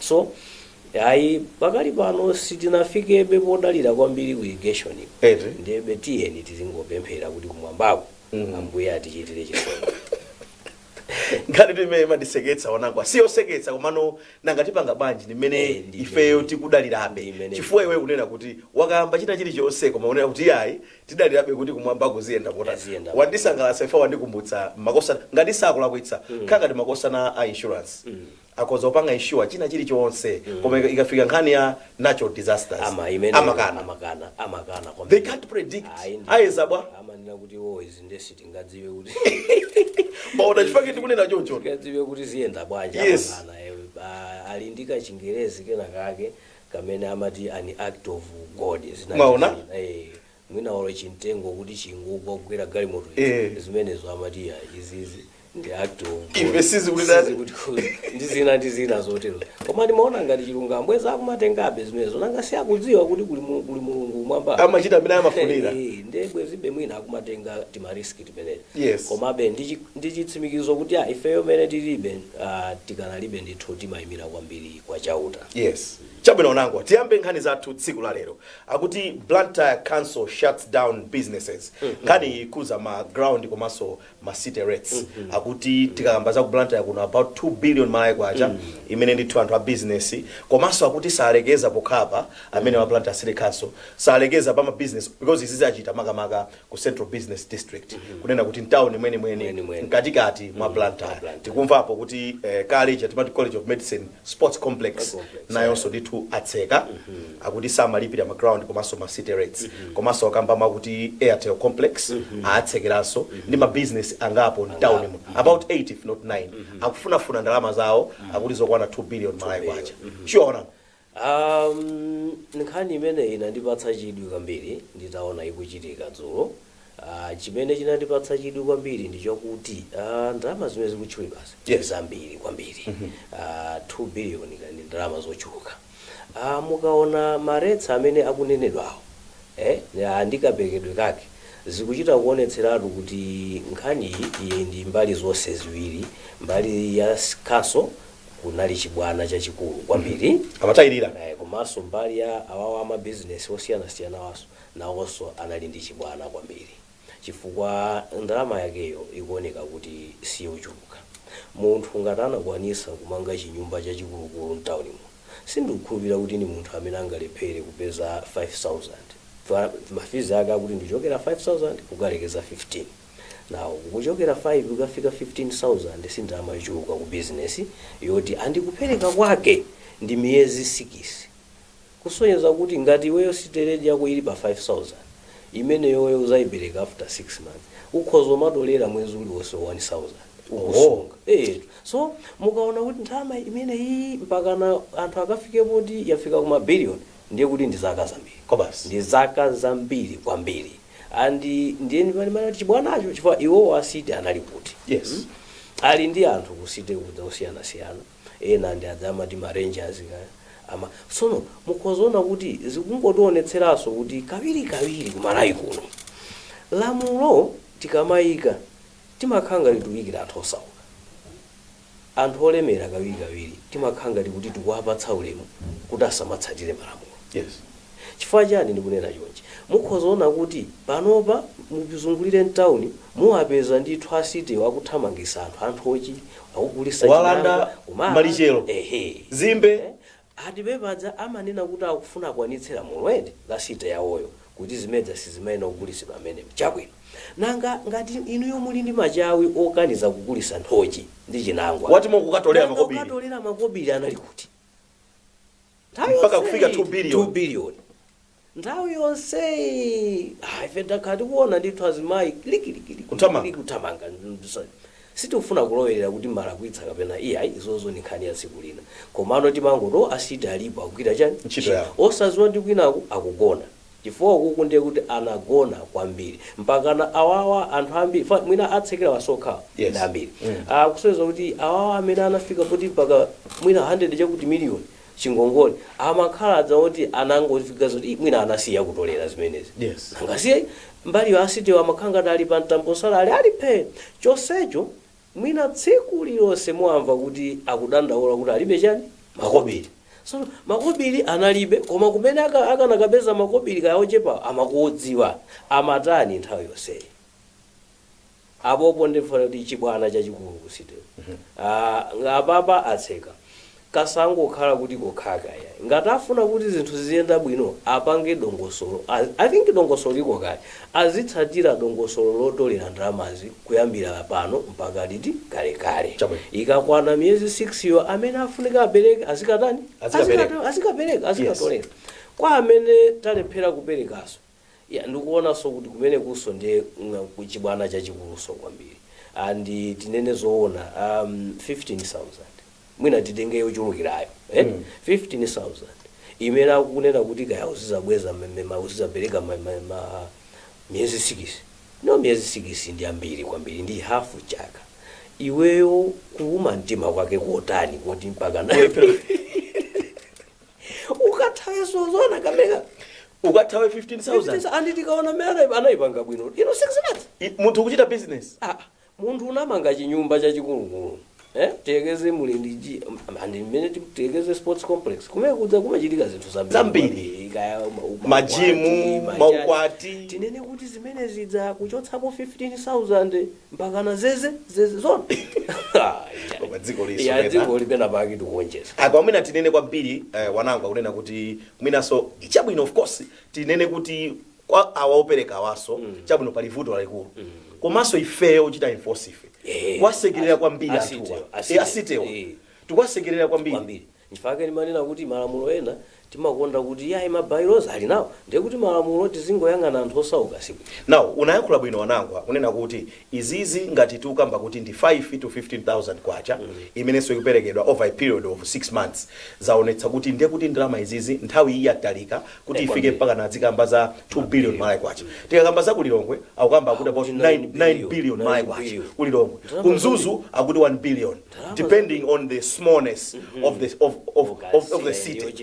so ayi pakali pano sitinafikebe podalira kwambiri ku irrigation ndebe tiyeni tizingopemphera kuti kumwambako ambuye atichitire chisomo. ngati timene madiseketsa wanangwa siyoseketsa komano nangati panga banji nimene ifeyo tikudalirabe chifukwa iwe kunena kuti wakamba china chilichonse koma unena kuti ayi tidalirabe kuti kumwambako ziyenda pota wandisangalatsa ifa wandikumbutsa makosa ngati sakulakwitsa ngati makosana a insurance akoza upanga insure china chilichonse koma ikafika nkhani ya natural disasters amakana they can't predict ayeza bwa amanena kuti izi ndesi tingadziwe kuti maona chifukwa tikunena choncho tingadziwe kuti ziyenda bwanji amakana alindika chingerezi kena kake kamene amati an act of God maona mwina olo chintengo kuti chingugwa kugwera galimoto zimenezo amati izizi the act of invesizi kuti ndizina zotero koma ndimaona ngati chilungamo eza akumatengabe zimenezo nanga si akudziwa kuti kuli mulungu mwamba amachita amene amafunira ndebwe zibe mwina akumatenga timariski timenezi komabe ndichitsimikizo kuti ifeyo mene tilibe tikanalibe ndithu timayimira kwambiri kwa chauta chabwino nangwa tiyambe nkhani zathu tsiku la lero akuti Blantyre Council shuts down businesses nkhani ikuza ma ground komanso ma city rates akuti tikakamba za ku Blantyre kuno about 2 billion malayi kwacha imene ndithu anthu a business komanso akuti salekeza pokhapa amene wa Blantyre City Council salekeza pa ma business because izizi achita makamaka ku Central Business District kunena kuti town imene mkatikati mwa Blantyre tikumvapo kuti college at College of Medicine Sports Complex nayonso ndithu atseka akuti samalipira ma ground komanso ma city rates komanso akamba makuti Airtel Complex atsekeranso ndi ma business angapo town about 8 if not 9 akufunafuna ndalama zawo akuti zokwana 2 billion malayi kwacha chiona nkhani imene inandipatsa chidwi kwambiri nditaona ikuchitika dzulo chimene chinandipatsa chidwi kwambiri ndichokuti ndalama zimene zikutchulidwa zambiri kwambiri 2 billion ndi ndalama zochuluka mukaona maretsa amene akunenedwawo ndikapekedwe kake zikuchita kuonetseratu kuti nkhani iyi ndi mbali zonse ziwiri mbali ya council kunali chibwana chachikulu kwambiri amatayirira komanso mbali ya awawa ama business osiyanasiyana nawonso anali ndi chibwana kwambiri chifukwa ndalama yakeyo ikuoneka kuti siyochuluka munthu ngati anakwanisa kumanga chinyumba chachikulu mtawuni sindikukhulupirira kuti ni munthu amene angalephere kupeza 5,000 mafizi ake akuti ndichokera 5,000 kukalekeza 15 nawo kuchokera 5 kukafika 15,000 sindalama yochuluka ku business yoti andikupereka kwake ndi miyezi 6 kusonyeza kuti ngati iweyo siteredi yako ili pa 5,000 imene yoyo uzayipereka after 6 months ukhozo matolera mwezi uliwonse 1,000 ukusunga so mukaona kuti ndalama imene iyi mpakana anthu akafike poti yafika kuma billion ndiye kuti ndi zaka zambiri kobasi ndi zaka zambiri kwambiri andi ndiye ndimati chibwanacho chifukwa iwo asiti anali kuti ali ndi anthu kusite kuti osiyanasiyana ena ndi adzamati ma rangers ama sono mukhozoona kuti zikungotionetseranso kuti kawiri kumalayi kuno lamulo tikamayika timakhanga lituyikira anthu osauka anthu olemera kawiri timakhanga kuti tikuwapatsa ulemu kuti asamatsatire malamulo chifukwa chani ndikunena chonchi mukhozoona kuti panopa mupizungulire mtawuni muwapeza ndithu asite wakuthamangisa anthu ochi akugulisa walanda malichero zimbe atipepadza amanena kuti akufuna akwanitsira mulwede la site yawoyo kuti zimedza sizimayenera kugulisidwa amene chabwino nanga ngati inuyo muli ndi machawi okaniza kugulisa nthochi ndi chinangwa wati mukukatolera makobiri anali kuti mpaka kufika 2 billion nthawi yonse ife takati kuona ndithu azimayi kutamanga sitifuna kulowelera kuti malakwitsa kapena iyayi izozo ni nkhani ya tsiku lina komano timangoto asiti alipo akugwira chani osaziwa ndi kwinaku akugona chifukwa kuku ndiye kuti anagona kwambiri mpakana awawa anthu ambiri mwina atsekera wasokha ambiri kusonyeza kuti awawa amene anafika poti mpaka mwina 100 chakuti miliyoni chingongole amakhala adzawoti anangofika zoti mwina anasiya kutolera zimenezi angasiye mbali ya asiti amakhanga ali pa mtambo salale alipe chonsecho mwina tsiku lilonse muamva kuti akudandaula kuti alibe chani makobiri so makobiri analibe koma kumene akanakapeza makobiri kayochepa amakudziwa amatani nthawi yonse apopo ndifuna kuti chibwana chachikulu kusite ngapapa atseka kasangokhala kuti kokhaka ya ngati afuna kuti zinthu ziyenda bwino apange dongosolo I think dongosolo liko kale azitsatira dongosolo lotolera ndalamazi kuyambira pano mpaka liti kale ikakwana miyezi 6 yo amene afunika apereke azikatani azikatolera kwa amene talephera kuperekaso ya ndikuona so kuti kumene kuso ndiye kuchibwana chachikuluso kwambiri andi tinene zoona 15,000 mwina titenge yochulukirayo 15,000 imene akunena kuti kaya uzizabweza uzizapereka miyezi 6 no miyezi 6 ndi ambiri kwambiri ndi hafu chaka iweyo kuuma mtima kwake kotani kuti mpaka nayo ukathawe zozona kameka ukathawe 15,000 andi tikaona mera anaipanga bwino 6 months munthu kuchita business munthu unamanga chinyumba chachikulu tekeze mulindiji andimene tekeze sports complex kumekudza kumachitika zinthu zambiri majimu maukwati tinene kuti zimene zidza kuchotsapo 15,000 mpaka na zeze zona ya dziko lipena pake tikuonjeza akwamwina tinene kwambiri wanangu akunena kuti mwinaso chabwino of course tinene kuti kwa awaopereka awaso chabwino pali vuto lalikulu komanso ifeyo uchita enforce kwasekerera kwambiri asitewa tukwasekerera kwambiri nchifake ndimanena kuti malamulo ena timakonda kuti yayi mabylaws ali nawo ndiye kuti malamulo tizingoyang'ana anthu osauka siku now unayankhula bwino wanangu unena kuti izizi ngati tikamba kuti ndi 5 to 15,000 kwacha imenenso ikuperekedwa over a period of 6 months zaonetsa kuti ndiye kuti ndalama izizi nthawi iyi yatalika kuti ifike mpaka na zikamba za 2 billion malai kwacha tikakamba za kulilongwe akukamba akuti about 9 billion malai kwacha kulilongwe kumzuzu akuti 1 billion depending on the smallness of the city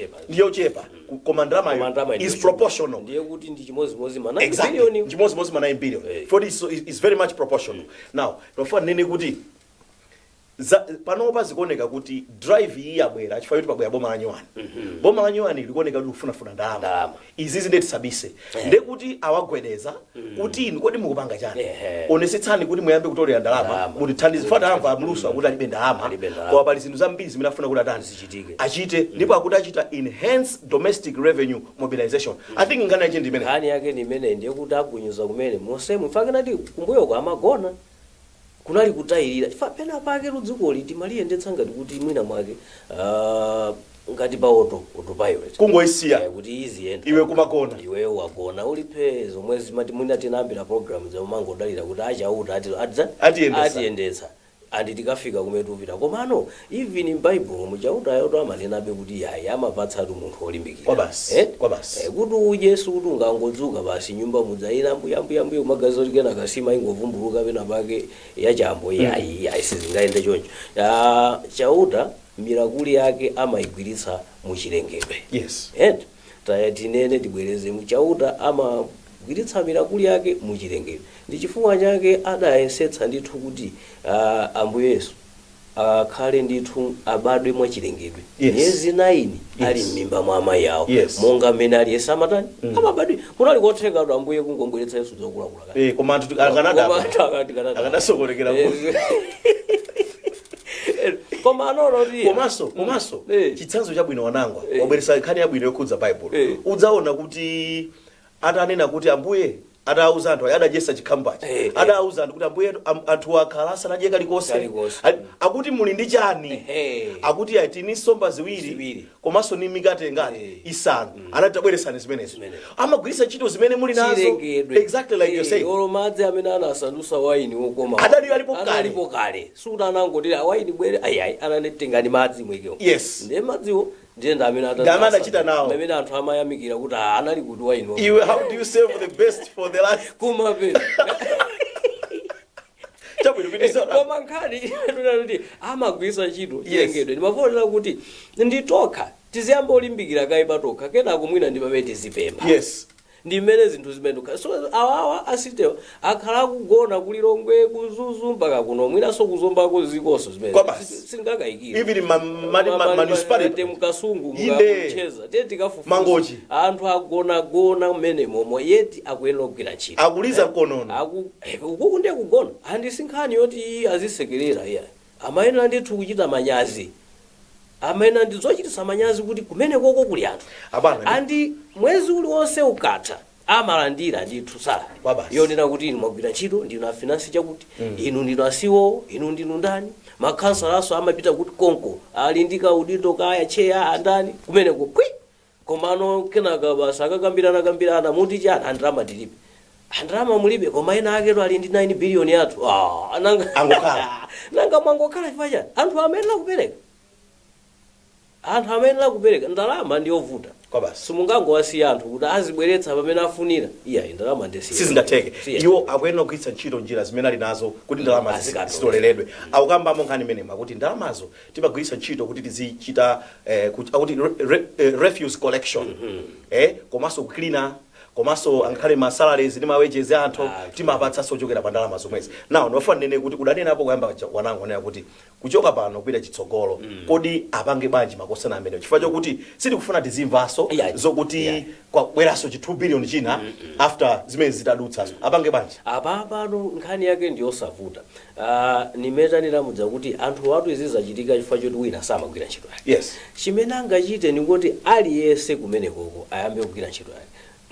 chepa komandama is proportional ndiye kuti ndi chimozimozi mana billion chimozimozi mana billion for this is very much proportional now tofana nene kuti panopa zikuoneka kuti drive iyi yabwera chifukwa kuti pabwera boma la nyuwani likuoneka kuti kufunafuna ndalama izizi ndeti sabise ndiye kuti awagwedeza kuti kodi mukupanga chani onesetsani kuti muyambe kutolera ndalama mutithandize fata amva muluso akuti alibe ndalama kwa pali zinthu zambiri zimene afuna kuti atani achite ndipo akuti achita enhance domestic revenue mobilization I think ngana ichi ndimene hani yake ndimene ndiye kuti agunyuza kumene mose mfake nati kumbuyo kwa magona kunali kutayirira ifa pena pake rudzikoli timaliyendetsa ngati kuti mwina mwake ngati pa autopilot kungoisiya kuti izi yenda iwe kumagona iweyo wagona ulipe zomwe zimati mwina tinambira program za mangodalira kuti achauta atiyendetsa andi tikafika kumetu upita komano even in bible muchauta yoto amanenabe kuti yayi amapatsa tu munthu olimbikira kwa basi kuti ujesu kuti ungangodzuka basi nyumba mudzaina mbuyambuya umagazi oti kena kasima ingovumbuluka pena pake yachambo yayi sizingaende choncho chauta mirakuli yake amaigwiritsa muchilengedwe tinene tibwereze muchauta amagwiritsa mirakuli yake muchilengedwe ndi chifukwa chake adayesetsa ndithu kuti ambuye Yesu akhale ndithu abadwe mwachilengedwe miyezi 9 ali m'mimba mwa amayi yawo monga mmene aliyesa amatani amabadwe kunali kotheka kuti ambuye kungongweretsa Yesu zokulakula koma anthu akanasokolekera komanso chitsanzo chabwino wanangwa wabweresa nkhani yabwino yokhudza Bible udzaona kuti atanena kuti ambuye adauza anthu adajesa chikhambachi adauza anthu kuti ambuye anthu akhala asanadye kalikonse akuti muli ndi chani akuti tini nsomba ziwiri komanso ni mikate ngati isanu anati abweresani zimenezo amagwiritsa ntchito zimene muli nazo exactly like you say olo madzi amene anasandusa waini wokoma adali alipo kale sukuti anangoti waini bwere ayayi ananetengani madzi mwikewo ndiye madziwo ndenda amene adachita nawo amene anthu amayamikira kuti anali kuti waini iwe how do you save the best for the last kumape koma nkhani kuti amagwiritsa ntchito chilengedwe ndimafonera kuti nditokha tiziyamba olimbikira kayi patokha kenako mwina ndi pamene tizipempha ndi mmene zinthu zimenduka. So awawa asitewa akhala kugona kulilongwe kuzuzu mpaka kuno mwinaso kuzombako zikoso zimene singakayikira even municipality mkasungu mukamucheza tikafufuza mangochi anthu agona mmene momo yeti akuyenera kugwira ntchito akuliza mkonono ukuku ndiye kugona andisinkhani yoti azisekerera iya amayenera ndithu kuchita manyazi amene ndizochitisa manyazi kuti kumene koko kuli anthu andi mwezi uliwonse ukatha amalandira ndithu sala yonena kuti inu mwagwira ntchito ndinu afinansi chakuti inu ndinu asiwo inu ndinu ndani makhansalaso amapita kuti konko ali ndi kaudindo kaya cheya andani kumene kukwi komano kenaka basa akakambirana muti chani andrama tilibe andrama mulibe koma ena aketo ali ndi 9 billion yathu nanga mwangokhala chifukwa chani anthu amenera kupereka ndalama ndiyovuta simungangowasiya anthu kuti azibweretsa pamene afunira iya ndalama sizingatheke iwo akuyenera kugwiritsa ntchito njira zimene ali nazo kuti ndalama zitoleredwe akukambamo nkhani imenema kuti ndalamazo timagwiritsa ntchito kuti tizichita akuti refuse collection komanso kucleana komanso angakhale ma salaries ndi ma wages ya anthu timapatsanso kuchokera pa ndalama zomwezi nawo ndofuna nene kuti udanena apo kuyamba wanango onena kuti kuchoka pano kupita chitsogolo kodi apange banji makosana amene chifukwa chokuti sitikufuna tizimvaso zokuti kwabweranso chi 2 billion china after zimene zitadutsazo apange banji apa pano nkhani yake ndiyosavuta nimetanira mudza kuti anthu watu izi zachitika chifukwa choti wina samagwira ntchito yake chimene angachite ndikuti aliyense kumene koko ayambe kugwira ntchito yake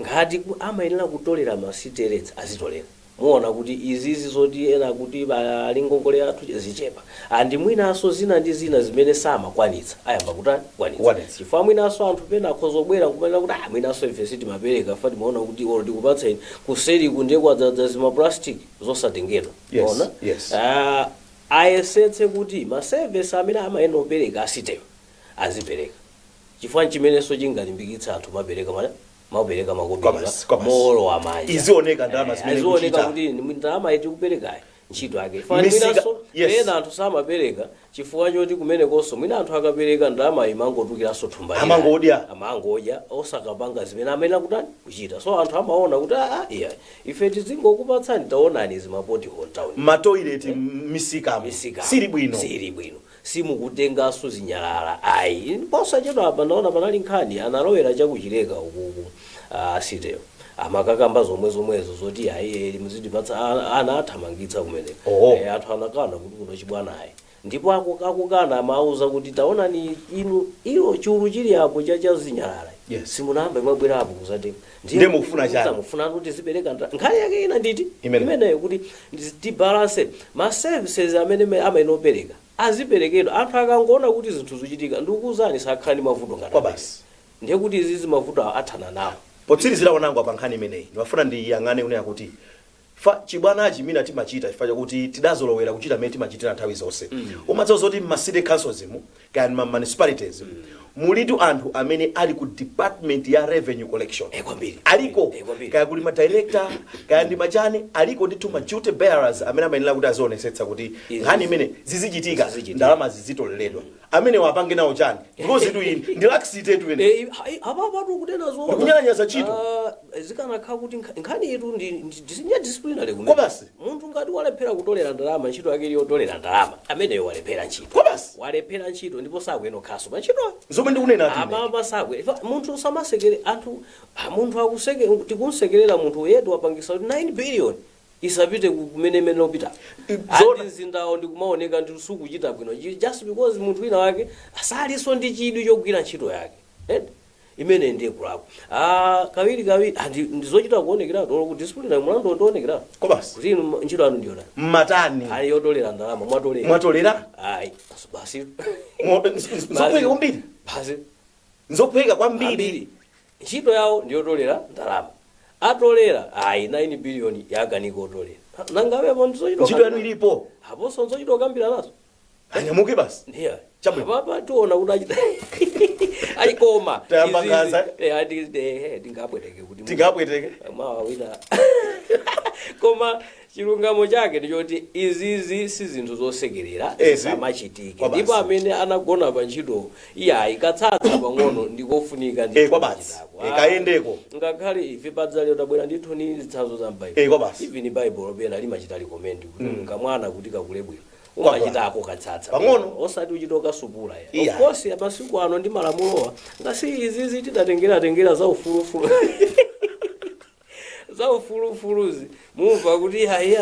ngati amayenera kutolera ma city rates azitolera muona kuti izizi zoti ena kuti ali ngongole yathu zichepa andi mwinaso zina ndi zina zimene samakwanitsa ayamba kutani chifukwa mwinaso anthu pena akhozobwera kumanena kuti mwinaso ife sitimapereka fati maona kuti oro ndikupatseni kuseri kundiye kwadzaza zima plastic zosatengedwa muona ayesetse kuti ma service amene amayenera kupereka asitewa azipereka chifukwa chimeneso chingalimbikitsa anthu mapereka makobiri molo amanja izioneka ndalama zimene izioneka kuti ndalama iti kuperekayo ntchito yake faninaso ena anthu samapereka chifukwa choti kumene konso mwina anthu akapereka ndalama imangotukiranso thumba amangodya osakapanga zimene amene kutani kuchita so anthu amaona kuti iya ife tizingokupatsani taonani zimapoti on town matoilet misikamo sili bwino simukutengaso zinyalala ayi posachedwa apa ndaona panali nkhani analowera chakuchileka ukuku asitewo amakakamba zomwezo zoti ayi muzitipatsa ana athamangitsa kumeneko anthu anakana kuti kuno chibwanayi ndipo akukana amauza kuti taonani inu ilo chulu chili apo chazinyalala simunamba mwabwera apo kuzatenga ndiye mukufuna chani mufuna kuti zipereka nkhani yake ina nditi imeneyo kuti tibalance ma services amene amainopereka aziperekedwa anthu akangoona kuti zinthu zichitika ndikuzani sakhani mavuto ngati basi ndiye kuti izizi mavuto athana nawo potsirizira wanangu apa nkhani imeneyi ndimafuna ndiyang'ane unena kuti chibwanachi mina timachita chifukwa chakuti tidazolowera kuchita mmene timachitira nthawi zonse umadzawo zoti ma city councils kaya ma municipalities mulitu anthu amene ali ku department ya revenue collection aliko kaya kuli ma director kaya ndi machani aliko ndithu ma duty bearers amene amayenera kuti azionesetsa kuti nkhani imene zizichitika ndalama zizitoleredwa amene wapange nawo chani because itu ini ndilaxite tu ene apa patu kutena zo kunyanyaza chito zikanakhala kuti nkhani yetu ndisinya disciplinary kuno basi munthu ngati walephera kutolera ndalama ntchito yake yotolera ndalama ameneyo walephera ntchito basi walephera ntchito ndipo sakuyeno khaso pa ntchito zomwe ndikunena ati apa sakwe munthu samasekere anthu munthu akuseke tikunsekerera munthu yedu wapangisa 9 billion isapite kumene opita ati nzindawo ndikumaoneka ndi sukuchita bwino just because munthu wina wake asaliso ndi chidwi chogwira ntchito yake imene ndiye kulako kawiri ndizochita kuonekera dolo ku discipline mlandu ndionekera basi kuti ntchito anu ndiyona matani ali yotolera ndalama mwatolera ayi basi nzophweka kwambiri basi nzophweka kwambiri ntchito yawo ndiyotolera ndalama atolera ayi 9 billion yakaniko otolera nangawepo ntchito yanu ilipo aponso nzochita kukambira nazo anyamuke basi ndiye papa tiona kuti achita ayikoma tayambangaza tingabweteke kuti tingabweteke mawa wina koma chilungamo chake ndichoti izizi si zinthu zosekerera zisamachitike, Kwabasi. ndipo amene anagona pa ntchito iya ikatsatsa pang'ono ndikofunika kwabasi kayendeko ngakhale ife padzalero tabwera ndithu ni zitsanzo za m'baibulo kwabasi even Bible pena limachita recommend kuti kamwana kuti kakule bwino umachitako katsatsa pang'ono osati uchitoka supula ya Iya. of course masiku ano ndi malamulowa ngasi izizi tidatengera za ufulufulu za ufulufuluzi mumva kuti hayi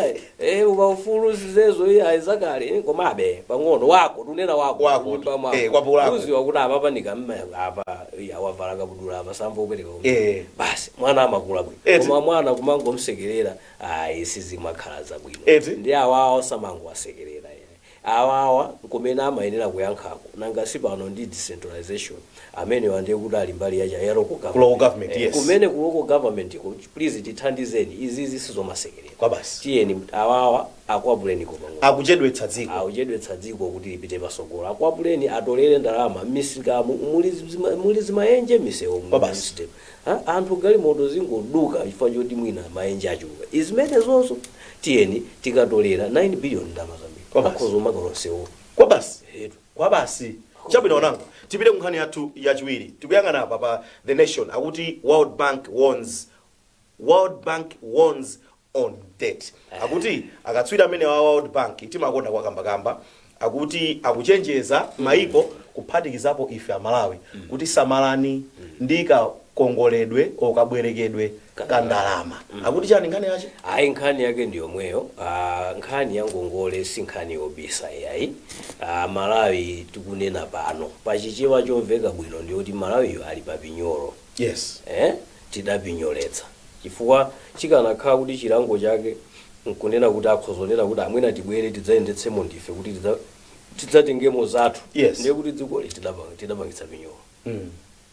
ukaufuluzi zezo iya zakale komabe pang'ono wako tunena wako kwapulako uziwa kuti apa panika apa wavala kabudula apa sambopereka basi mwana amakula bwino koma mwana kumangomsekerera ayi sizimakhala zabwino ndi awawa samangowasekerera awawa kumene amayenera kuyankhako nanga si pano ndi decentralization amene wande kuti ali mbali ya local government yes. kumene ku local government please tithandizeni izizi sizomasekerera kwabasi tiyeni awawa akwapuleni kopang'ono akuchedwetsa dziko kuti lipite pasogolo akwapuleni atolere ndalama m'misikamu muli zimaenje misewu kwabasi anthu galimoto zingoduka chifukwa choti mwina maenje achuluka izimene zonso tiyeni tikatolera 9 billion ndalama zambiri akhoza umakalonsewo kwabasi chabwino onango tipite kunkhani yathu yachiwiri tikuyang'ana apa pa the nation akuti World Bank warns on debt akuti akatswiri amene wa World Bank timakonda kwa kambakamba akuti akuchenjeza maiko kuphatikizapo ife amalawi kuti samalani ndi kakongoledwe okabwerekedwe kandalama akuti chani nkhani yache ayi nkhani yake ndiyomweyo nkhani ya ngongole si nkhani yobisa yayi malawi tikunena pano pachichewa chomveka bwino ndiyoti malawiyo ali papinyolo yes tidapinyoletsa chifukwa chikanakhala kuti chilango chake nkunena kuti akhozonena kuti amwena tibwere tidzayendetsemo ndife kuti tidzatengemo zathu ndiye kuti dzikoli tidapangitsa pinyolo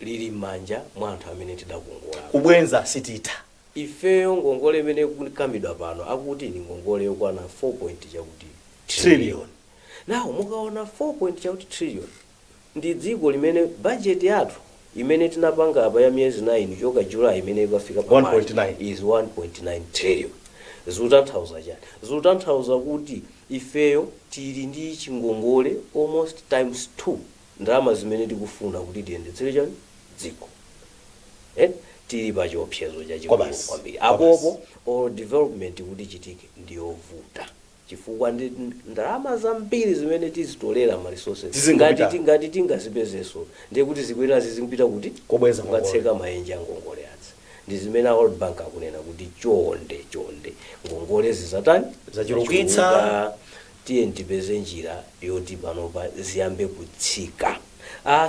lili m'manja mwa anthu amene tidakongola kubwenza sitita ifeyo ngongole imene kukambidwa pano akuti ni ngongole yokwana 4 chakuti trillion nawo mukaona 4 chakuti trillion ndi dziko limene budget yathu imene tinapanga apa ya miyezi 9 choka July imene ikafika pa 1.9 is 1.9 trillion zutanthauza chani zutanthauza kuti ifeyo tili ndi chingongole almost times 2 ndalama zimene tikufuna kuti tiyendetsere chani dziko tili pa chiopsezo chachikulu kwambiri apopo or development kuti chitike ndiyovuta chifukwa ndi ndalama zambiri zimene tizitolera ma resources ngati tingazipezenso ndiye kuti zikwera zizimpita kuti kobweza ngatseka maenje angongole atsi ndi zimene World Bank akunena kuti chonde ngongole zizatani zachulukitsa tiye tipeze njira yoti panopa ziyambe kutsika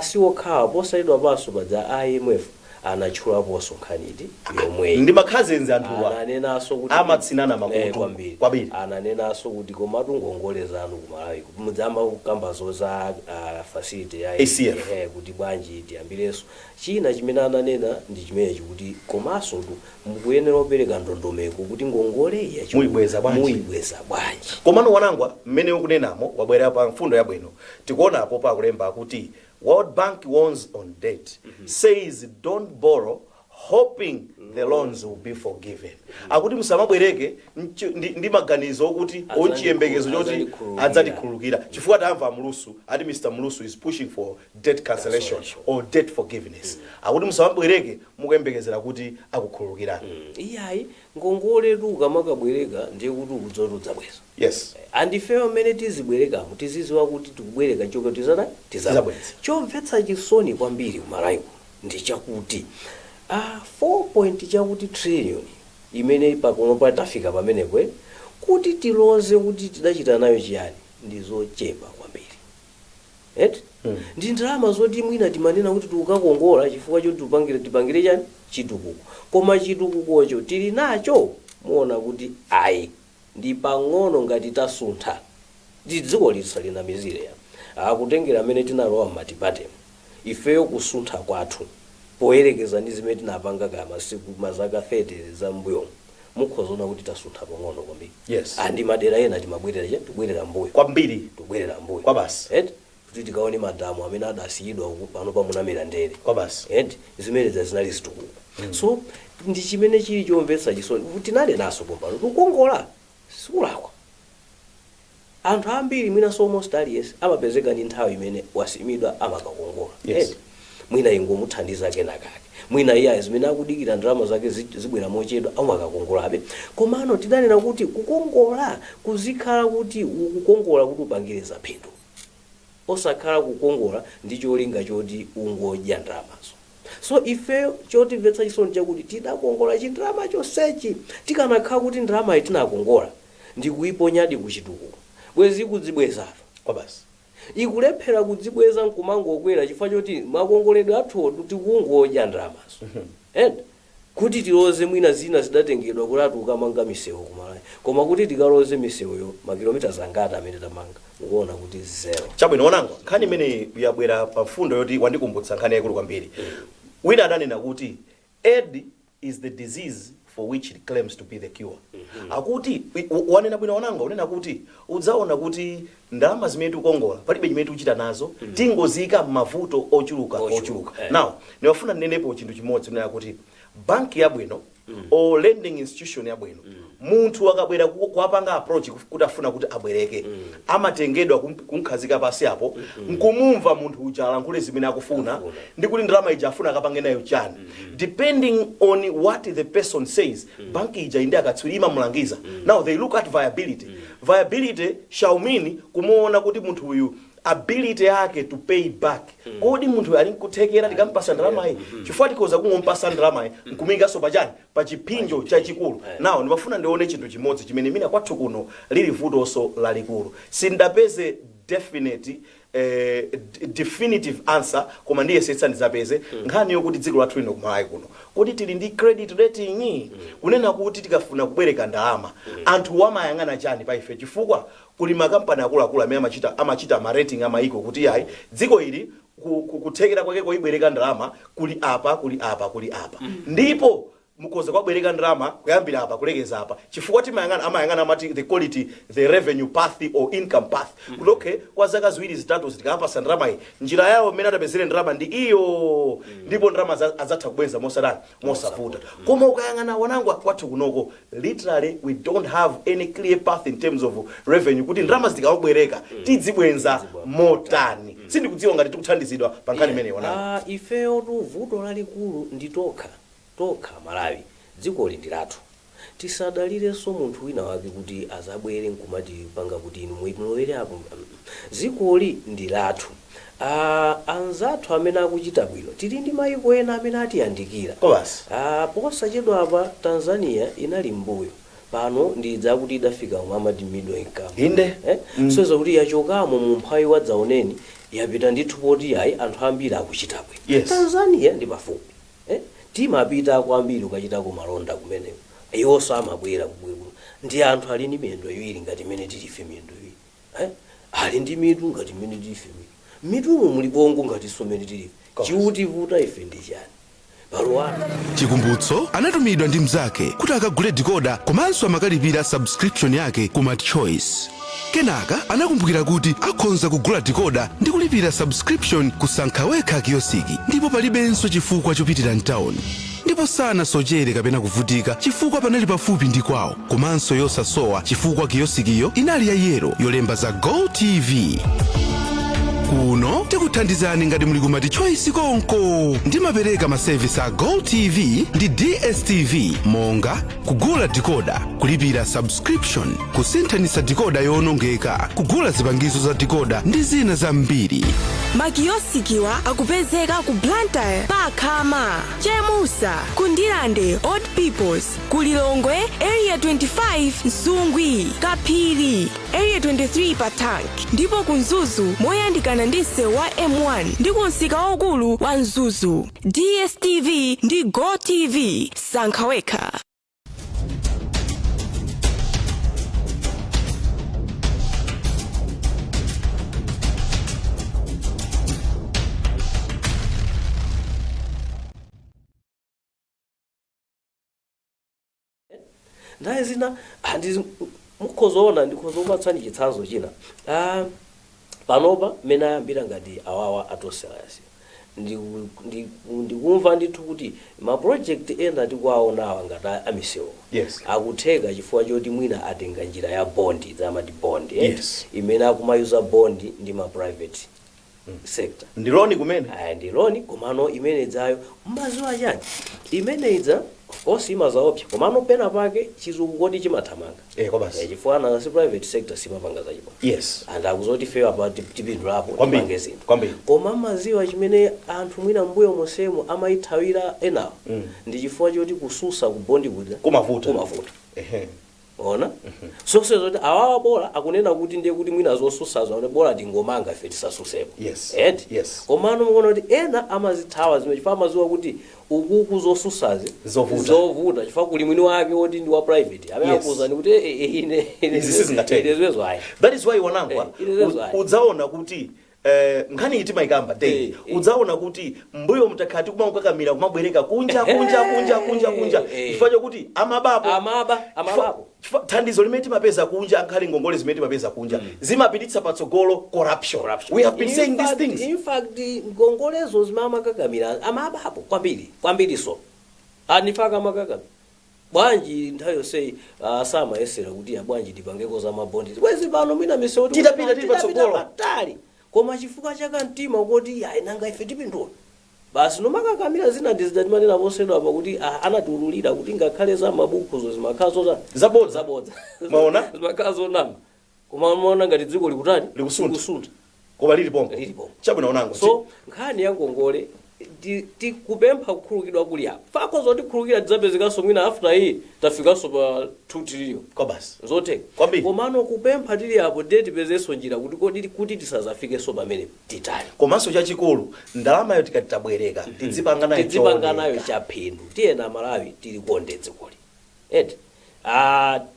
siwokhawa posayidwa paso padza IMF anatchulaponso nkhaniyi yomweyi ndi makhazenzi anthuwa ananenaso kuti amatsinana makutu kwambiri ananenaso kuti komatu ngongole zanu kumalawi mudzamba kukambazo za facility ya ACF kuti bwanji tiyambireso china chimene ananena ndi chimenechi kuti komanso mukuyenera opereka ndondomeko kuti ngongole muyibweza bwanji komano wanangwa mmene ukunenamo wabwera pa mfundo yabwino tikuonapo pakulemba kuti World Bank warns on debt, says don't borrow, hoping the loans will be forgiven. Akuti musamabwereke ndi maganizo okuti onchiyembekezo choti adzatikhululukira chifukwa tamva Mulusu ati Mr. Mulusu is pushing for debt cancellation or debt forgiveness. Akuti musamabwereke mukuyembekezera kuti akukhululukirani. Iyayi ngongole ukamakabwereka ndiye kuti ukudzotudza bwezo. Yes. Andifeyo mmene tizibwereka tiziziwa kuti tikubwereka choko tizabweza. Chomvetsa chisoni kwambiri kumalawi ndi chakuti 4 chakuti trillion imene pakono patafika pamenekwe kuti tiloze kuti tidachita nayo chiyani ndizochepa kwambiri ndi ndalama zoti mwina timanena kuti tikukakongola chifukwa choti tipangire chani chitukuko koma chitukukocho tili nacho muona kuti ayi ndi pang'ono ngati tasuntha dziko lisalina mizire akutengera amene tinalowa m'matipatemo ifeyo kusuntha kwathu poyerekeza ndi zimene tinapanga kaya masiku mazaka 30 za mbuyo mukhozona kuti tasuntha pang'ono kwambiri andi madera ena tibwerera mbuyo kwambiri tibwerera mbuyo kwa basi kuti tikaone madamu amene adasiyidwa pano pamunamira ndere kwa basi zimene zinali zitukuko so ndi chimene chili chomvetsa chisoni kuti tinali naso pompano tukongola sikulakwa. Anthu ambiri mwina so almost aliyense amapezeka ndi nthawi imene wasimidwa amakakongola. Yes. Mwina ingomuthandiza kenakake. Mwina iye zimene akudikira ndalama zake zibwera mochedwa amakakongolabe. Komano tidanena kuti kukongola kuzikhala kuti ukukongola kuti upangiriza phindu. Osakhala kukongola ndi cholinga choti ungodya ndalamazo. So ife choti mvetsa chisoni chakuti tidakongola chindrama chonsechi tikanakhala kuti ndalama itinakongola ndi kuiponyadi kuchitukuko. Bwezi kudzibwezazo kwa basi ikulephera kudzibweza nkumangokwera chifukwa choti makongoledwe athu kuti kungodya ndalamazo. Kuti tiloze mwina zina zidatengedwa kuti ukamanga misewu kumalayi koma kuti tikaloze misewuyo makilomita zangati amene tamanga ukuona kuti zero. Chabwino wanango nkhani imene yabwera pa mfundo yoti wandikumbutsa nkhani yaikulu kwambiri. Wina adanena kuti AIDS is the disease for which it claims to be the cure. Akuti wanena bwino wanango unena kuti udzaona kuti ndalama zimene tikukongola palibe chimene tikuchita nazo tingozika mavuto ochuluka. Now niwafuna nenepo chinthu chimodzi unena kuti banki yabwino or lending institution yabwino munthu akabwera kuwapanga approach kuti afuna kuti abwereke amatengedwa kumkhazika pasi apo nkumumva munthu uja alankhule zimene akufuna ndi kuti ndalama ija afuna akapange nayo chani depending on what the person says banki ija inde akatswirima mulangiza. Now they look at viability shall mean kumuona kuti munthu uyu ability yake to pay back. Kodi munthu ali kuthekera tikampasa ndalama iyi chifukwa tikoza kungompasa ndalama iyi nkuminga so pachani pa chipinjo chachikulu. Now ndimafuna ndione chinthu chimodzi chimene mina kwathu kuno lili vutonso lalikulu sindapeze definitive answer koma ndiye setsa ndizapeze nkhani yokuti dziko lathu lino kumalayi kuno kuti tili ndi credit rating kunena kuti tikafuna kubwereka ndalama anthu wamayang'ana chani pa ife chifukwa kuli makampani akuluakulu amene amachita ma rating amaiko kuti yayi dziko ili kuthekera kwake koibwereka ndalama kuli apa ndipo mukoza kwabwereka ndalama kuyambira apa kulekeza apa chifukwa amayang'ana amati the quality the revenue path or income path kuti okay kwa zaka ziwiri zitatu zitikampasa ndalama iyi njira yawo mmene atapezere ndalama ndi iyo ndipo ndalama azatha kubwenza mosavuta. Koma ukayang'ana wanangu kwathu kunoko literally we don't have any clear path in terms of revenue kuti ndalama zitikabwereka tidzibwenza motani. Sindikudziwa ngati tikuthandizidwa pa nkhani imene wanangu. Ifeyo vuto lalikulu ndi tokha Malawi dziko li ndilathu tisadalirenso munthu wina wake kuti azabwere nkumati panga kuti inu mwitulowere apo dzikoli ndilathu. Anzathu amene akuchita bwino tili ndi mayiko ena amene atiyandikira posachedwa apa Tanzania inali mbuyo pano ndidza kuti idafika Muhammad middle income so kuti yachokamo mu mphawi wadzaoneni yapita ndithu poti ayi anthu ambiri akuchita bwino. Tanzania ndi pafupi timapita kwambiri ukachitako malonda kumeneyo iwonso amabwera kubwera ndi anthu ali ndi miyendo iwiri ngati imene tilife miyendo iwiri ali ndi mitu ngati imene tilife mitumu muli bongo ngati somene tilife chiutivuta ife ndi chani paluwana. Chikumbutso anatumidwa ndi mzake kuti akagule decoder komanso amakalipira subscription yake ku MaChoice. Kenaka anakumbukira kuti akhonza kugula decoder ndi kulipira subscription kusankhawekha kiyosiki ndipo palibenso chifukwa chopitira mtown. Ndipo sanasochere kapena kuvutika chifukwa panali pafupi ndi kwawo komanso yosasowa chifukwa kiyosikiyo inali ya yero yolemba za Go TV. Kuno tikuthandizani ngati muli ku MaChoice konko ndimapereka maservice a Go TV ndi DSTV monga kugula decoder, kulipira subscription, kusinthanitsa decoder yowonongeka, kugula zipangizo za decoder ndi zina zambiri. Makiyosikiwa akupezeka ku Blantyre, Pakhama, Chemusa, Kundilande, Old Peoples, Kulilongwe, Area 25, Nsungwi, Kapiri, Area 23 Patank, ndipo kunzuzu moyandikana ndi msewu wa M1 ndi kunsika waukulu wa Nzuzu. DSTV ndi Go TV sankhawekha. Ndaye zina mukhozoona ndikhozopatsani chitsanzo china panopa mena yambira ngati awawa atoselasi ndikumva ndithu kuti ma project ena tikuwaonawa ngati amisewu akutheka chifukwa choti mwina atenga njira ya bondi zamati bondi imene akumayuza bondi ndi ma private sector ndiloni kumene ndiloni komano imene idzayo mbaziwa chani imene idza of course imazaopsa komano pena pake chizungu kodi chimathamanga chifukwa na si private sector simapanga zachipa and akuzoti fewa pa tipindulapo tipange zinthu koma maziwa chimene anthu mwina mbuyo mosemo amayithawira enawo ndi chifukwa choti kususa ku bondi kuti kumavuta ona sonse zoti awawa bola akunena kuti ndiye kuti mwina zosusazo ane bola tingomanga ife tisasusepo komano mukuona kuti ena amazithawa zimene chifukwa amaziwa kuti ukuku zosusazi zovuta chifukwa kuli mwini wake woti ndi wa private amene akuzani kuti ine sizizwezo ayi that is why wanangwa udzaona kuti nkhani iti maikamba day udzaona kuti mbuyo mtakati kumakukakamira kumabwereka kunja chifukwa chokuti amabapo thandizo limene timapeza kunja ankhale ngongole zimene timapeza kunja zimapititsa patsogolo corruption. We have been saying these things. In fact ngongolezo zimakamira amabapo kwambiri so anifaka makakamira bwanji nthawi yonse sama yesera kuti bwanji tipangeko za mabondi kwezi pano mwina misewu titapita tili patsogolo patali koma chifukwa chaka mtima kuti nanga ife tipindula basi nomakakamira zina ndizidatimanena posedwa pa kuti anatiululira kuti ngakhale za mabukuzo zimakhazo zabodza maona zimakhazo nama koma maona ngati dziko likutani likusunta koma lilipo chabwino onango so nkhani ya ngongole tikupempha kukhululukidwa kuli apo fako zoti kukhululukira tidzapezekaso mwina after iyi tafikaso pa 2 trillion kobasi zoteka komano kupempha tili apo ndiye tipezeso njira kuti tisazafikeso pamene titali komanso chachikulu ndalama yo tikati tabwereka tidzipanga nayo chaphindu tiyena Malawi tilikonde dzikoli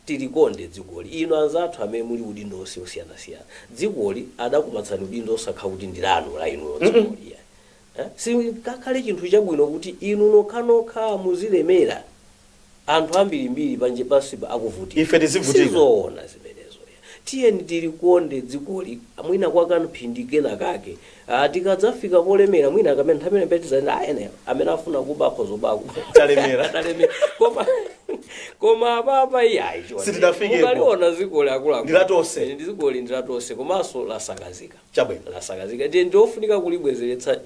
tilikonde dzikoli ino anzathu amene muli udindo osiyanasiyana dzikoli adakupatsani udindo osakha kuti ndilanu la inuyo dzikoli si kakhale chinthu chabwino kuti inu nokhanokha muzilemera anthu ambirimbiri panje pasi akuvutika ife tizivutika sizoona zimenezo tiyeni tilikonde dzikoli mwina kwakanophindikena kake tikadzafika polemera mwina akamene nthamene petizani ene amene afuna kubakho zobako talemera koma papa iyayi sitidafike ukaliona zikoli akula ndilatose komanso lasakazika lasakazika ndiye ndiofunika kulibwezeretsa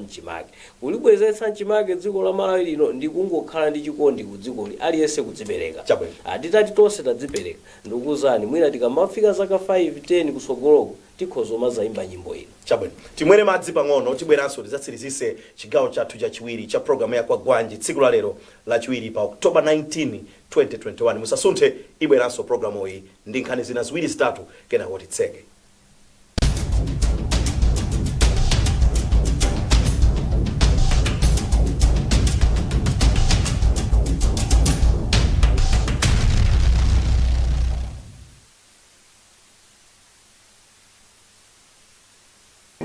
mchimake dziko la Malawi lino ndikungokhala ndi chikondi ku dzikoli aliyense kudzipereka atitati tonse tadzipereka ndikuzani mwina tikamafika zaka 5-10 kusogoloko tikhozoma zaimba nyimbo ino chabwino timwere madzi pang'ono tibweranso tidzatsirizise chigawo chathu chachiwiri cha programu ya Kwagwanji tsiku la lero lachiwiri pa October 19 2021 musasunthe ibweranso programu iyi ndi nkhani zina ziwiri zitatu kenako titseke.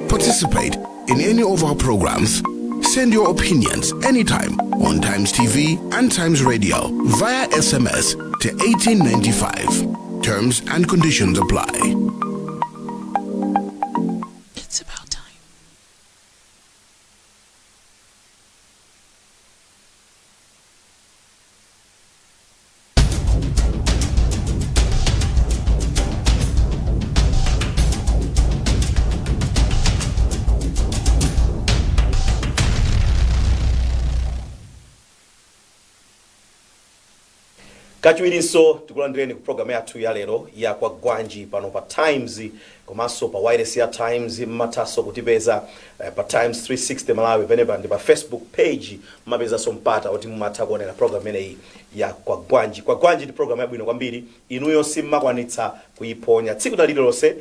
Participate in any of our programs. Send your opinions anytime on Times TV and Times Radio via SMS to 1895. Terms and conditions apply. It's about time. Kachiwirinso tikulandireni ku programu yathu ya lero ya Kwagwanji pano pa Times komanso pa wireless ya Times mataso kutipeza pa Times 360 Malawi penepa ndi pa Facebook page mapeza sompata oti mumatha kuonera programu ineyi ya Kwagwanji. Kwagwanji ndi programu yabwino kwambiri inuyo simmakwanitsa kuyiponya tsiku lililonse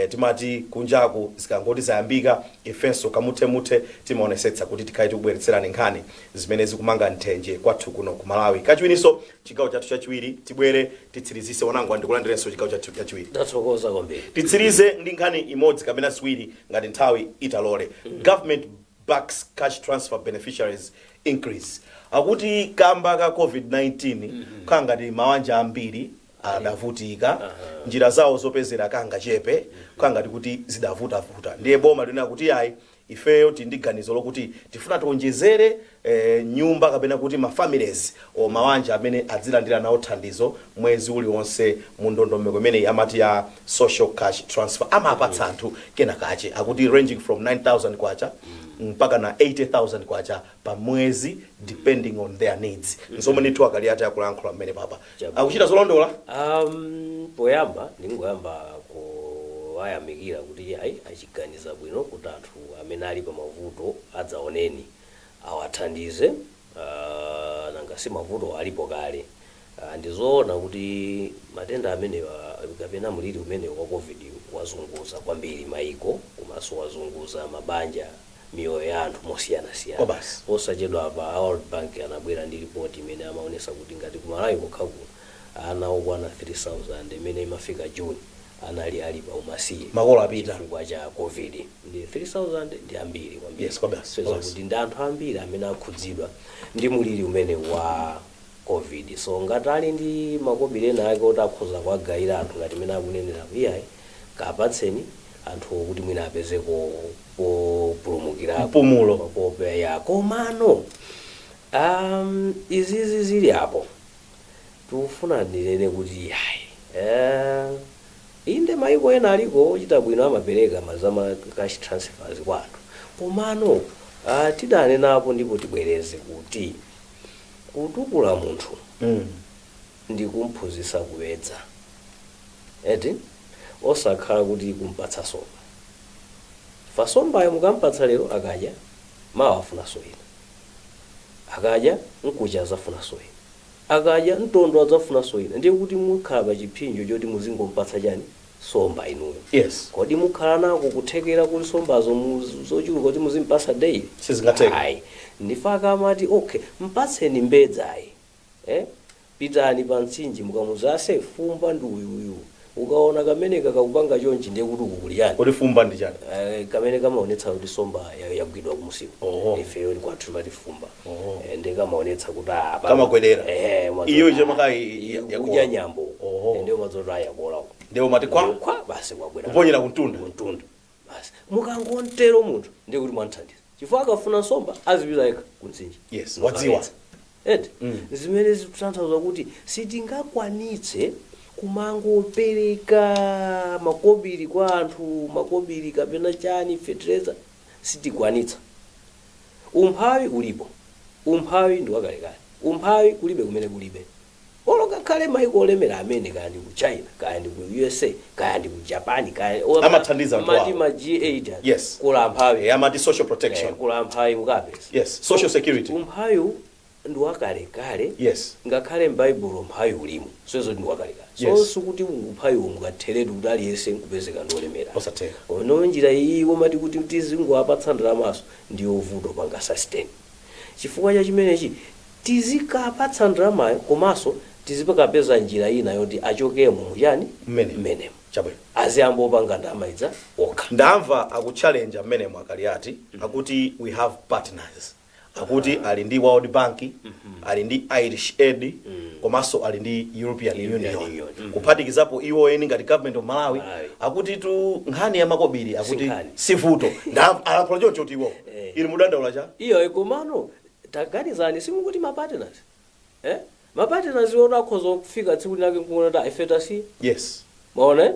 timati kunjaku zikangoti zayambika ifenso kamuthe timaonesetsa kuti tikhale tikubweretserani nkhani zimene zikumanga nthenje kwathu kuno ku Malawi. Kachiwirinso chigawo chathu chachiwiri tibwere titsirizise wanangu ndikulandirenso chigawo chathu chachiwiri. Ndathokoza kwambiri. Titsirize ndi nkhani imodzi kapena ziwiri ngati nthawi italole. Government backs cash transfer beneficiaries increase. Akuti kamba ka COVID-19 kangati mawanja ambiri adavutika njira zawo zopezera kanga chepe kangati kuti zidavuta ndiye boma lina kuti ayi ifeyo tindi ganizo lokuti tifuna tionjezere nyumba kapena kuti ma families o mawanja amene adzilandira nawo thandizo mwezi uliwonse mu ndondomeko imene amati ya social cash transfer amapatsa anthu kenakache akuti ranging from 9,000 kwacha mpaka na 80,000 kwacha pa mwezi depending on their needs. Nsomwe ndithu akaliata yakulankhula mmene papa akuchita zolondola. Poyamba ndingoyamba kuwayamikira kuti ayi achiganiza bwino kuti anthu amene ali pa mavuto adzaoneni awathandize nanga si mavuto alipo kale. Ndizoona kuti matenda amenewa kapena muliri umene wa covid wazunguza kwambiri maiko komanso wazunguza mabanja miyoyo ya anthu mosiyana-siyana. Posachedwa apa World Bank anabwera ndi ripoti imene amaonesa kuti ngati kumalawi kokhakuno ana okwana 3,000 imene imafika June anali ali pa umasiye makolo apita chifukwa cha covid. Ndi 3,000 ndi ambiri kwambiri. Yes, kwabasi. Kuti ndi anthu ambiri amene akhudzidwa ndi muliri umene wa covid. So ngati ali ndi makobiri ena ake oti akhoza kuwagayira anthu ngati imene akunenera iyayi kapatseni anthu kuti mwina apezeko populumukirako mpumulo pope ya komano izizi zili apo tufuna ndinene kuti yayi inde maiko ena aliko ochita bwino amapereka mazama cash transfers kwa anthu komano tidane napo ndipo tibwereze kuti kutukula munthu ndi kumphunzitsa kuwedza eti osakhala kuti kumpatsa somba fasombayo mukampatsa lero akadya mawa afuna soyina akadya nkucha azafuna soyina akadya mtondo azafuna soyina ndiye kuti mukhala pa chipinjo choti muzingompatsa chani somba inuyo. Yes. Kodi mukhala nako kuthekera kuti sombazo zochuluka kuti muzimpatsa daily sizingatheka. Ayi ndifaka amati okay mpatseni mbedzayi pitani pa mtsinje mukamuzase fumba ndi uyuyu ukaona kamene kakupanga chonchi ndiye kuti ukukuliyani kodi fumba ndi chani kamene kamaonetsa kuti somba yagwidwa kumusiku ifeyo ndi kwathu mati fumba ndiye kamaonetsa kuti kamagwedera iyo je makai yakudya nyambo ndiye mazoti ayakola ndiye mati kwa basi kwabwera kuponyera kuntunda basi mukangontero munthu ndiye kuti mwanthandiza chifukwa akafuna somba azipita yekha kumtsinje. Yes, wadziwa zimene zikutanthauza kuti sitingakwanitse kumangopereka makobiri kwa anthu makobiri kapena chani fertilizer sitikwanitsa. Umphawi ulipo, umphawi ndi wakalekale, umphawi kulibe kumene kulibe. Oloka kale maiko olemera amene kandi ku China kandi ku USA kandi ku Japan kandi amathandiza anthu amati ma G8 yes kula mphawi amati social protection kula mphawi mukapesa yes social security umphawi ndi wakalekale yes ngakhale m'Bible umphawi ulimo sozo ndi wakalekale so sukuti umphawi ungatheretu kuti aliyense nkupezeka ndolemera osateka ono njira iyi womati kuti tizingowapatsa ndalamaso ndi ovuto panga sustain chifukwa cha chimenechi tizikapatsa ndalamayo komanso tizipakapeza njira ina yoti achokemo yani mmenemo chabwino aziyambo opanga ndamaidza okha ndamva akuchallenge mmenemo akaliati akuti we have partners akuti ali ndi World Bank ali ndi Irish Aid komanso ali ndi European Union kuphatikizapo iwo eni ngati government of Malawi akuti tu nkhani ya makobiri akuti sivuto ndamva choncho kuti iwo ili mudandaula cha iyo komano taganizani simukuti ma partners ma partners wona akhoza kufika tsiku lake nkuona ta ifeta si yes maona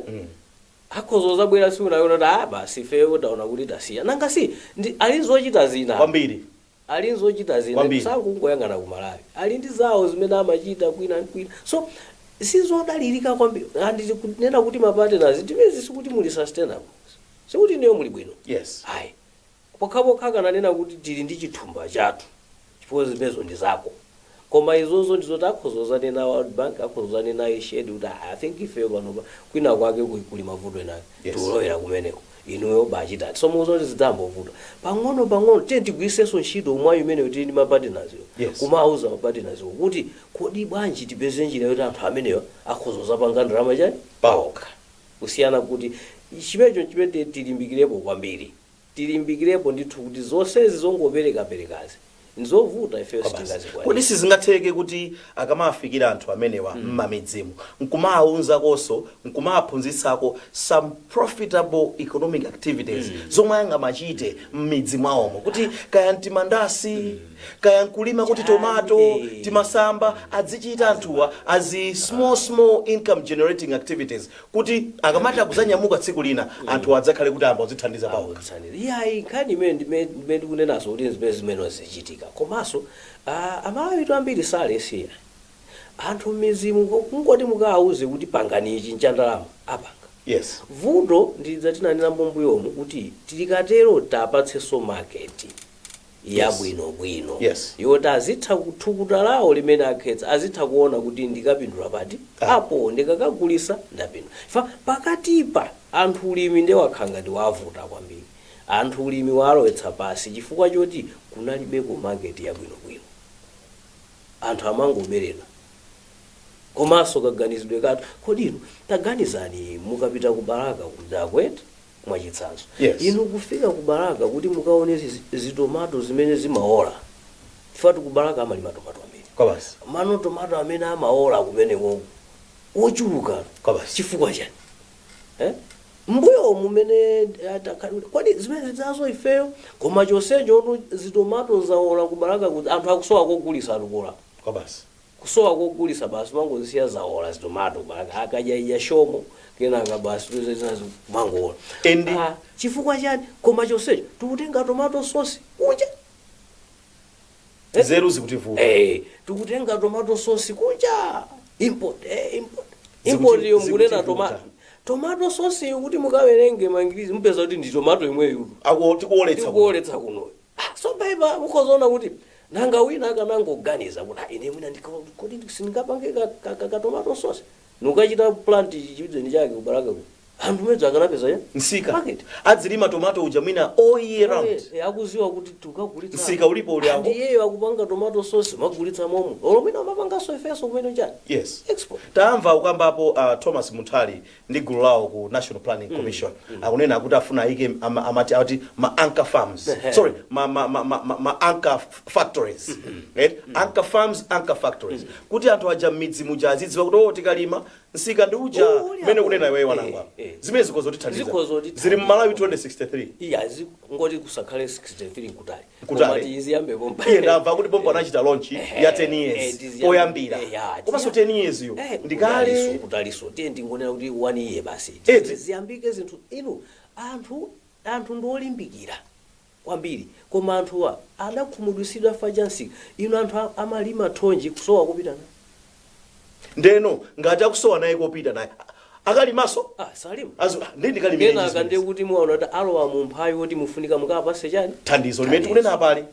akhoza zabwera tsiku lake ta basi feyo taona kuti tasiya nanga si alizochita zina kwambiri alizochita zina sakungoyangana ku Malawi ali ndi zawo zimene amachita kwina kwina so sizodalirika kwambiri andi kunena kuti ma partners timezi sikuti muli sustainable sikuti niyo muli bwino yes hayi pokhapokha kananena kuti tili ndi chithumba chathu chifukwa zimezo ndi zako koma izozo ndizoti akhozozane na World Bank akhozozane na ishedi kuti I think ifeyo panopa kwina kwake kuli mavuto enayo tiulowera kumeneko inuyo bachita so muzoti zitambovuta pang'ono tigwiritsenso ntchito mwayi imene tili ndi mapartners kumauza mapartners kuti kodi bwanji tipeze njira yoti anthu ameneyo akhozoza panga ndalama chani paokha kusiyana kuti chimecho chimene tilimbikirepo kwambiri tilimbikirepo ndithu kuti zonse zizongoperekaperekazi nzovuta ifeyo sitingazikwanisa. Kodi sizingatheke kuti akamafikira anthu amenewa mmamidzimu nkumaawunza konso nkumaaphunzitsako some profitable economic activities zomwe angamachite mmidzi mwawomo kuti kaya ntimandasi kaya nkulima kuti tomato timasamba azichita anthuwa azi small income generating activities kuti akamati akuzanyamuka tsiku lina anthu adzakhale kuti amba uzithandiza pawo. Yayi nkhani imene ndikunenazo kuti zimene zichitika komanso amalawi ambiri salesiya anthu m'mizimu kungoti mukawauze kuti pangani ichi nchandalama apanga. Yes. Vuto ndidzatinanira mbombuyomu kuti tilikatero tapatsenso market yabwinobwino. Yes. Yoti azitha kuthukuta lawo limene akhetsa azitha kuona kuti ndikapindula pati apo ndikakagulisa ndapindula. Pakatipa anthu ulimi ndewakhanga ndiwavuta kwambiri. Anthu ulimi walowetsa pasi chifukwa choti kunalibeko market yabwinobwino. Anthu amangobereka. Komanso kaganizidwe katu kodino taganizani mukapita ku Baraka kudakweta mwachitsanzo. Yes. Inu kufika ku Baraka kuti mukaone zitomato zimene zimaola. Chifukwa ku Baraka amalima tomato amene. Kwabasi. Mano tomato amene amaola kumene wochuluka. Kwabasi. Chifukwa chani? Mbuyo mumene kodi zimene zazo ifeyo koma chonsecho zitomato zaola ku Baraka kuti anthu akusowa kogulisa alukola. Kwabasi. Kusowa kogulisa basi mangozisiya zaola zitomato Baraka akajaiya shomo kenaka basi zinazo mangola. Chifukwa chani koma chonsecho tikutenga tomato sauce kunja. Zeru zikutivuta. Tikutenga tomato sauce kunja. Import yongunena tomato sauce yokuti mukawerenge mangirizi mpeza kuti ndi tomato imwe yudu. Tikuoletsa kuno. So baiba mukozona kuti nanga wina akanangoganiza kuti ine mwina ndikoti sindingapange ka tomato sauce. Nukachita plant chichidze chake ku Baraka ku. Anthu medza akanapeza ya? Nsika. Adzilima tomato uja mwina all year round. Akuziwa kuti tukagulitsa. Nsika ulipo uli apo. Ndiye akupanga tomato sauce magulitsa momo. Olomina mapanga so ifeso kumene njani? Yes. Export. Tamva ukambapo Thomas Muntali ndi gulu lawo ku National Planning Commission. Akunena kuti afuna ayike amati ma anchor farms. Sorry, ma anchor factories. Right? Anchor farms, anchor factories. Kuti anthu aja midzi muja azidziwa kuti tikalima nsika ndi uja mene kunena iwe wanangwa. Zimene zikozotithandiza. Zili Malawi 2063. Iya ngoti kusakhale 63 kutali. Kutali. Iziyambe bomba. Iye ndamva kuti bomba anachita launch ya 10 years. Oyambira. Komanso 10 years yo. Ndikale kutaliso. Tiye ndingonena kuti 1 year basi. Ziyambike zinthu inu anthu ndolimbikira kwambiri. Koma anthuwa adakhumudwisidwa fajansi. Inu anthu amalima thonji kusowa kupitana. Ndeno ngati akusowa naye kopita naye akalimaso salima ndikalimira kena akande kuti muona kuti alowa mu mphawi kuti mufunika mukapase chani thandizo limene tikunena apali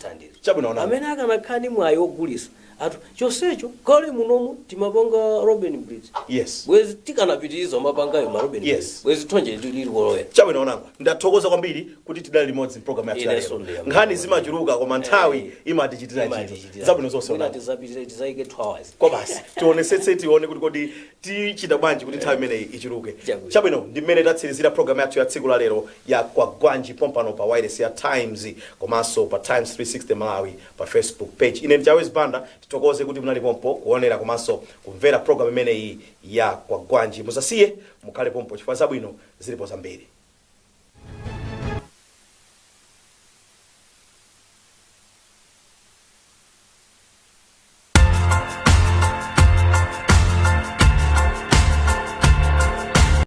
chabwino ona amene akanakhani mwayi ogulisa atu chonsecho kale munomu timapanga Robin Bridge. Yes. Bwezi tikanapitiriza mapangayo ma Robin Bridge. Yes. Bwezi tonje lili koloya. Chabwino onanga ndathokoza kwambiri kuti tidali limodzi program yathu lero. Nkhani zimachuluka koma nthawi imatichitira chinthu. Zabwino zonse onanga. Tizaike 2 hours. Kwa basi tionesetse tione kuti kodi tichita bwanji kuti nthawi imeneyi ichuluke. Chabwino ndi mmene tatsirizira program yathu ya tsiku la lero ya Kwagwanji pompano pa wireless ya Times komanso pa Times 360 Malawi pa Facebook page. Ine Jawes Banda titokoze kuti munali pompo kuonera komanso kumvera program imeneyi ya Kwagwanji. Musasiye mukhale pompo chifukwa zabwino zilipo zambiri.